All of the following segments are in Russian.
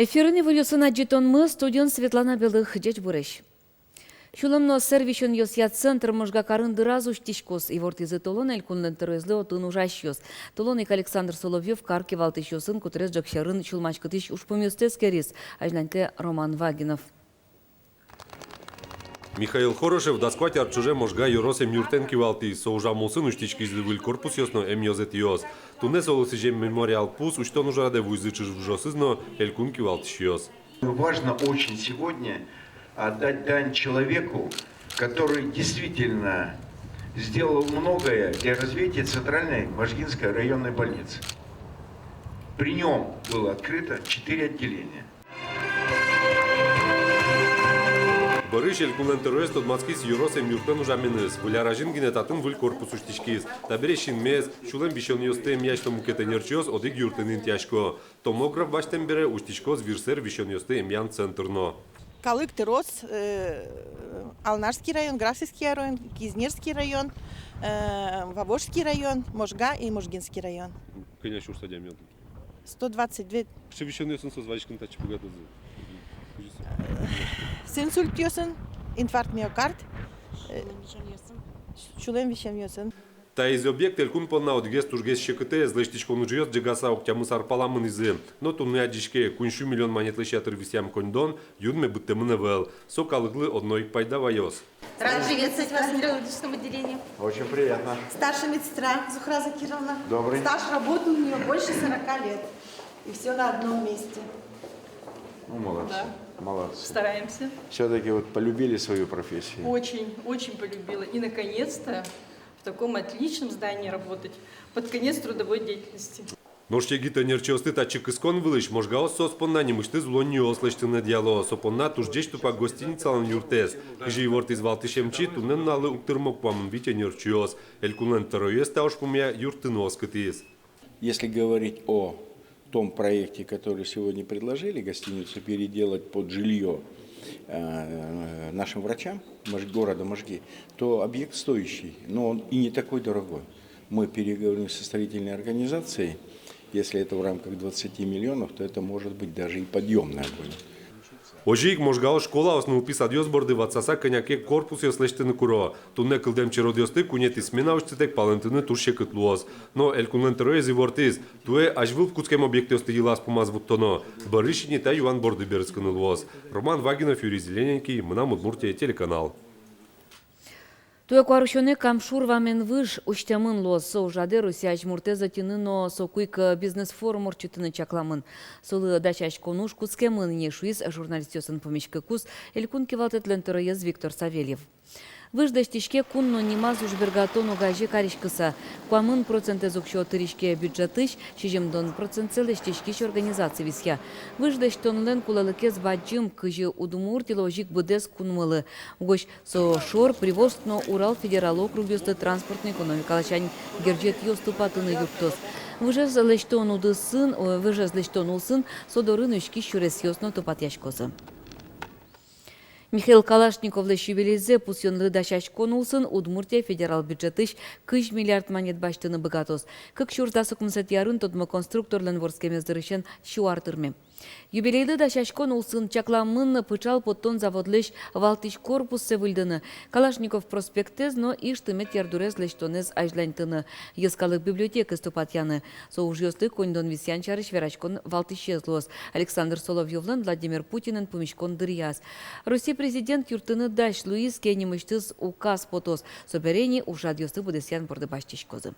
Эфирыне выльюсына жетонмы студент Светлана Белых дечь бурыш. Шулымно сервишон йосья центр можга карынды разуш тишкос и вортизы толон элькунлен терезле отын ужащос. Толоник Александр Соловьев карки валтышосын кутрез джакшарын шулмачкытыш ушпомёстес керис, ажнаньке Роман Вагинов. Михаил Хорошев досквати арчуже можга юросе мюртенки валти соужа мусын уштички извил корпус йосно эмьозет йос. Тунес олосижем мемориал пус уштон ужаде вуйзычыш вжосызно элькунки валтиш йос. Важно очень сегодня отдать дань человеку, который действительно сделал многое для развития Центральной Можгинской районной больницы. При нем было открыто 4 отделения. Барыш элькунлен террорист от маскис юросе мюртен ужаменыз. Вляражин генетатын выл корпус уштичкис. Таберешин мез, шулен бишон йосте мьяшто мукете нерчиос одиг юртенин тяжко. Томограф баштен бере уштичкос вирсер бишон йосте эмьян центрно. Калык, Терос, Алнарский район, Графский район, Кизнерский район, Вавожский район, Можга и Можгинский район. Конечно, что диаметр. 122. Что бишон йосын созвачкин тачи пугатызы. Инсульт йосын, инфаркт миокард, шулем вишем йосын. Та из объект элькун полна одгес тужгес щекыте злештичкон ужиос джегаса октямыс арпаламын изы. Но тунны адишке куншу миллион монетлы шатыр висям кондон юдме быттымыны вел. Сокалыглы одной пайдавайос. Рад приветствовать вас в нейрологическом отделении. Очень приятно. Старшая медсестра Зухра Закировна. Добрый. Стаж работы у нее больше 40 лет. И все на одном месте. Ну, молодцы. Да. Молодцы. Стараемся. Все-таки вот полюбили свою профессию. Очень, очень полюбила. И, наконец-то, в таком отличном здании работать под конец трудовой деятельности. Ноште гита нерчиосты тачик искон вылыш, можгаос соспонна немышты злонни ослештыны диало, сопонна туждеч тупа гостиницалан юртес. Кыжи ворт из валтышемчи туннен налы уктырмок памын вите нерчиос. Элькунен тароеста ошпумя юртынос кытис. Если говорить о том проекте, который сегодня предложили, гостиницу переделать под жилье нашим врачам города Можги, то объект стоящий, но он и не такой дорогой. Мы переговорим со строительной организацией, если это в рамках 20 миллионов, то это может быть даже и подъемная будет. Ожик можгал школа основу писадиос борды ватсаса коняке корпус ёслештыны куро. Тунне кылдем черодиосты кунети смена уштетек палентыны турше кытлуос. Но элькунлен терроези вортиз, туе ажвыл в куцкем объекте остыгилас помаз вуттоно. Барышини та Юан борды берскыны луос. Роман Вагинов, Юрий Зелененький, Мынам Удмуртия, телеканал. Туе куарушоне камшур вамен выш уштямын лос соужаде Русия жмурте затяныно сокуйк бизнес-форум орчутыны чакламын. Солы дачаш конуш кускемын нешуиз журналист ёсын помещка кус элькун кивалтетлен терроез Виктор Савельев. Выждаштишке кунно нимаз ужбергатону гажи каришкыса. Куамын проценте зукшо тыришке бюджетыш, чижемдон процент целештишкиш организации висья. Выждаштонлен кулалыкез баджим кыжи удмурти логик быдес кунмылы. Угощ со шор привозно Урал федерал округ ёсты транспортный экономикалачань герджет ёступатыны юртос. Выжез лештону сын, выжез лештону сын, содорын үшки шурес ёсно топатяшкозы. Михаил Калашников лещубелезе пусьон лыдашаш конулсын Удмуртия федерал бюджетыш 1 миллиард монет баштыны богатос. Как шурдасык мсат ярын тодмо конструкторлен ворскемездырышен шуартырме. Юбилейлы дашаш конулсын чакламын пычал поттон заводлыш валтыш корпус севыльдыны. Калашников проспектез, но иштымет ярдурез лештонез ажлянтыны. Ескалык библиотека ступатяны. Соуж ёсты коньдон висян чарыш верачкон валтыш езлос. Александр Соловьевлен Владимир Путинен помещкон дырьяс. Руси президент юртыны даш Луис кенемыштыз указ потос. Соберени ушад ёсты будесян бордыбаштишкозы.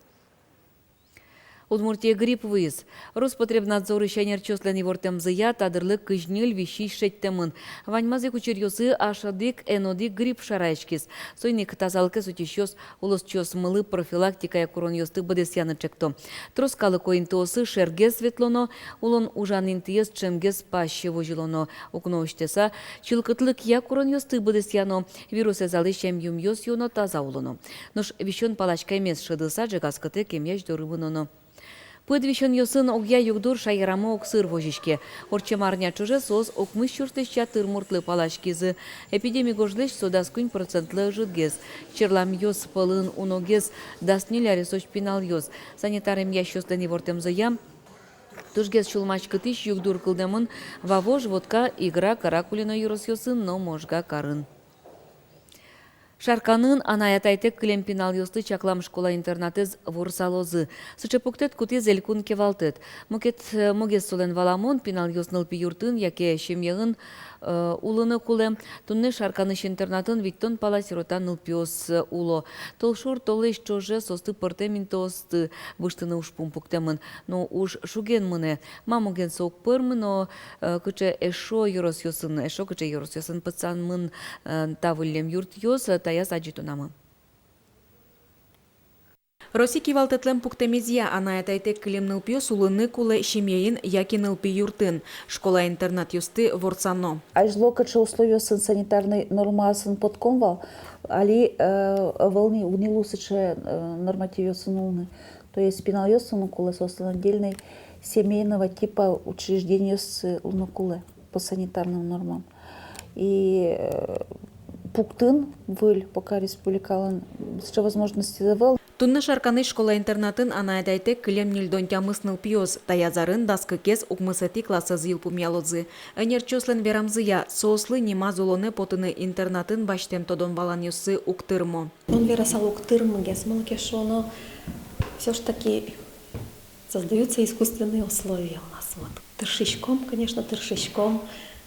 Удмуртия грипп выез. Роспотребнадзор ищанер чослен ивортем зыя тадырлык кыжныл вещи шеттемын. Ваньмазе кучерьосы ашадык энодик грипп шарайшкис. Сойник тазалке сутищос улос чос мылы профилактика курон ёсты бадесяны чекто. Троскалы коинтосы шерге светлоно, улон ужанинтиес чемгес паще вожилоно. Окно уштеса, чилкытлык я курон ёсты бадесяно, вирусе залышем юм ёс ёно таза улоно. Нош вещон палачка мес шыдыса джегаскыте кемьяш дорыбыноно. Пыдвищен йосын огья югдур шайрама оксыр вожишке. Орчемарня чуже соз окмыш чуртыща тырмуртлы палашкизы. Эпидемия гожлыш содаскунь процентлы жидгез. Черлам йос пылын уногез, даснилярис ошпинал йос. Санитарем ящостен ивортем заям. Тужгес шулмач кытыш югдур кылдемын вавож водка игра каракулина юросьосын, но можга карын. Шарканын анаятайтек клемпинал юсты чаклам школа-интернатыз вурсалозы. Сычепуктет кутез элькун кевалтет. Мукет могес солен валамон пинал юсныл пиюртын, яке шемьегын улыны кулем. Тунне шарканыш интернатын виктон пала сиротан нылпиос уло. Толшур толеш чоже состы пыртемин тосты выштыны уж пумпуктемын. Но уж шуген мыне. Мамоген сок пырмы, но кыче эшо юросьосын, эшо кыче юросьосын пыцан мын тавылем юрт йос, таяс аджитунамы. Роси кивалтетлем пуктемезия анаятайтек клемныл пьес улыны куле шемьеин яки нылпи юртын. Школа-интернат юсты ворсано. Ажло каче условия санитарной нормасын подкомвал, али волны унилусыче нормативиосынулны. То есть пиналиосыну куле состан отдельной семейного типа учреждения с лунокуле по санитарным нормам. И пуктын выль пока республикалан с возможности завел. Тунны шарканы школа-интернатын анаятайтек клем нильдонтя мысныл пьес, таязарын даскы кез укмысети классы зил пумялозы. Энерчослен верамзыя, сослы нема зулоны потыны интернатын баштем тодон балан юсы уктырмо. Он верасал уктырмо, гесмалкешоно, все ж таки создаются искусственные условия у нас. Вот. Тыршичком, конечно, тыршичком,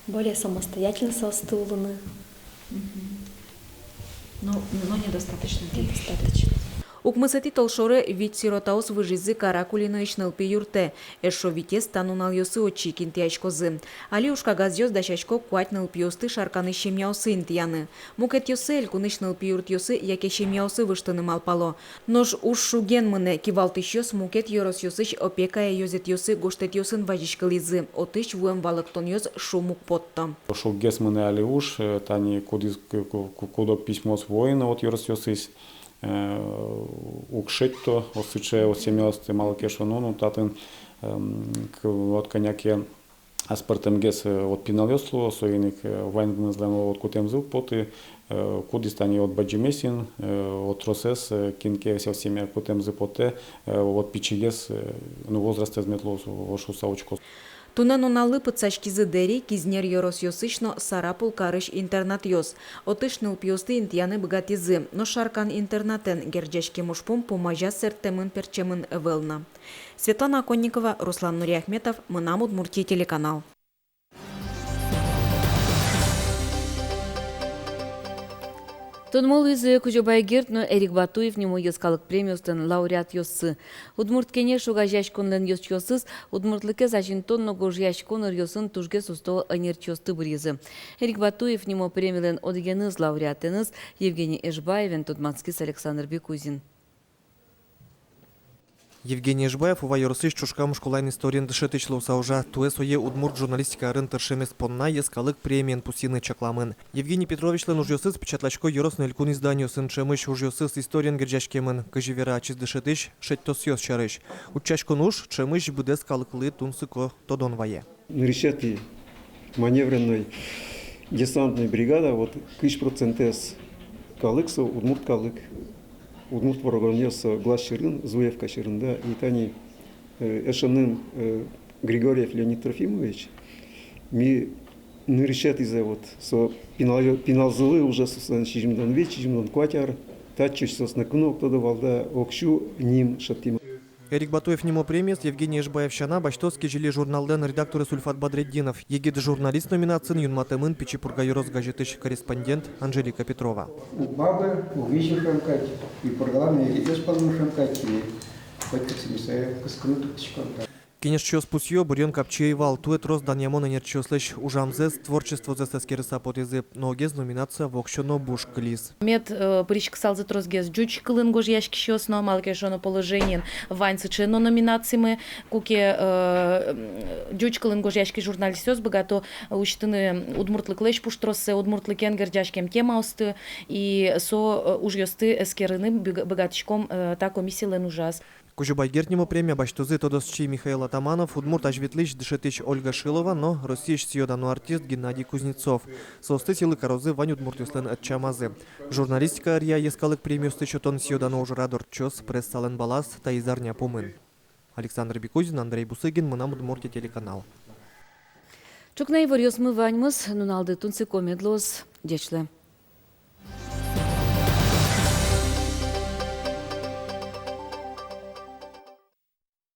более самостоятельно состуланы. Но недостаточно. Недостаточно. Укмысети толшоры вить сиротаус выжизы каракулино ишнылпи юрте. Эшо вите станунал йосы очи кинтиачкозы. Али ушка газьёс дачачко куать нылпи йосты шарканы шемьяусы интияны. Мукет йосы элькуныш нылпи юрт йосы, яке шемьяусы выштыны малпало. Нож уж шуген мыне кивалтыш йос мукет йорос йосыш опекая йозет йосы гоштет йосын важишкализы. Отыш вуем валыктон йос шумук потто. Шугес мыне али уж, тани кудок письмо с воина от йорос йосыш. Укшетто, осыче осемёсты малакешонону, татын от коняке аспартемгес от пиналёслу, соиник вайнглен от кутемзу поты, кудистани от баджимесин, от росес, кинке все семя кутемзы поте, от пичигес, ну возраст изметло ошу саучко. Тунен уналы пыцачкизы дери кизнер йорос йосышно сарапул карыш интернат йос. Отышныл пьосты интияны богатизы, но шаркан интернатен герджешки мушпум помажа сертемын перчемын эвелна. Светлана Конникова, Руслан Нуриахметов, Мынам Удмуртия телеканал. Тонмол изы Кужобайгерт, но Эрик Батуев нему ескалык премиостен лауреат йоссы. Удмурткене шуга жашконлен йос йосыз, удмуртлыке зачинтонно гож яшконыр йосын тужге сусто анерчосты буризы. Эрик Батуев нему премилен одгеныз лауреатеныз Евгений Эшбаевен, Тутманскис Александр Бекузин. Евгений Эшбаев ува йорысыш чушкам школайн историен дышетычлы саужа туэ сое удмурт журналистика арын тыршемес понна ескалык премиен пусины чакламын. Евгений Петрович лен ужьосыз печатлачко йорос нелькун изданию сын чемыш ужьосыз историен герджашкемын кыжевера чиз дышетыш шеттос йос чарыш. Учачкон уж чемыш буде скалыклы тунсыко тодон вае. Решеты маневренной десантной бригада вот кыш процентес калыкса удмурт калык. Удмурт ворогонес глаз ширын, Зуевка ширында, и тани эшенын Григорьев Леонид Трофимович, ми нырышет из-за вот со пиналзылы уже со чижимдан веч, чижимдан кватяр, тачиш со снакунок то давалда окшу ним шатима. Эрик Батуев нему премиес, Евгений Эшбаев шана, баштовский жили журналден редакторы Сульфат Бадреддинов. Егид журналист номинацин юнматемын Пичипурга Юрос газетыш корреспондент Анжелика Петрова. У бабы, у вещи шамкать, и программе, и без полну шамкать, и хоть как себе каскнуточком. Кенешчос пусьё, бурен капчеевал, тует рос даньямон энерчослыш, ужамзес, творчество зэсэскеры сапотезы, ногез номинация вокшоно буш клис. Мед причксал за трозгез, джуч кылын гож яшки щос, но малкешоно положениен, ванцы чено номинации мы, куке джуч кылын гож яшки журналистёс, богато учтыны удмуртлык лэш пуштросы, удмуртлыкен герджашкем темаусты, и со ужьёсты эскерыны богатичком та комиссия лен ужас. Кужубайгертнему премия баштузы тодосчи Михаил Атаманов, удмурт ажветлыч дышетыч Ольга Шилова, но российш сьёдану артист Геннадий Кузнецов. Состы силы корозы вань удмуртюслен от чамазы. Журналистика ария ескалык премию стычотон сьёдану ужрадор чос пресс-сален балас таизарня пумын. Александр Бекузин, Андрей Бусыгин, Мынам Удмуртия телеканал. Чукнай варьёс мы ваньмыз, нуналды тунцы комедлоз, дечле.